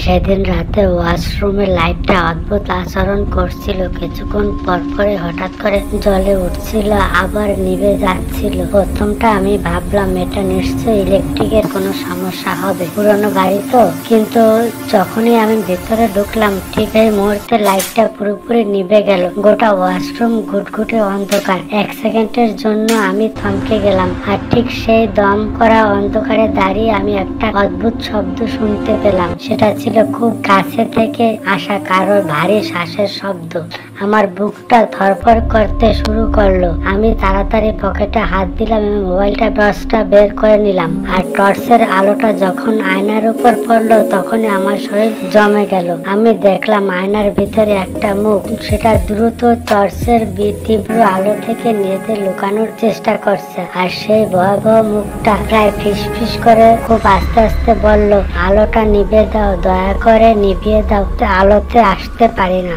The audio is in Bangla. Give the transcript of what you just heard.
সেদিন রাতে ওয়াশরুমে লাইটটা অদ্ভুত আচরণ করছিল। কিছুক্ষণ পরপরই হঠাৎ করে জ্বলে উঠছিল, আবার নিভে যাচ্ছিল। প্রথমটা আমি ভাবলাম এটা নিশ্চয়ই ইলেকট্রিকের কোনো সমস্যা হবে, পুরনো গাড়ি তো। কিন্তু যখনই আমি ভেতরে ঢুকলাম ঠিক এই মুহূর্তে লাইটটা পুরোপুরি নিভে গেল। গোটা ওয়াশরুম ঘুটঘুটে অন্ধকার। 1 সেকেন্ডের জন্য আমি থমকে গেলাম, আর ঠিক সেই দম করা অন্ধকারে দাঁড়িয়ে আমি একটা অদ্ভুত শব্দ শুনতে পেলাম। সেটা ছিল খুব কাছে থেকে আসা কারোর ভারী শ্বাসের শব্দ। আমার বুকটা ধড়ফড় করতে শুরু করলো। আমি তাড়াতাড়ি পকেটে হাত দিলাম এবং মোবাইলটা টর্চটা বের করে নিলাম। আর টর্চের আলোটা যখন আয়নার উপর পড়লো তখনই আমার শরীর জমে গেল। আমি দেখলাম আয়নার ভিতরে একটা মুখ। সেটা দ্রুত টর্চের তীব্র আলো থেকে নিজেদের লুকানোর চেষ্টা করছে। আর সেই ভয়াবহ মুখটা প্রায় ফিসফিস করে খুব আস্তে আস্তে বলল, আলোটা নিভিয়ে দাও, দয়া করে নিভিয়ে দাও, আলোতে আসতে পারি না।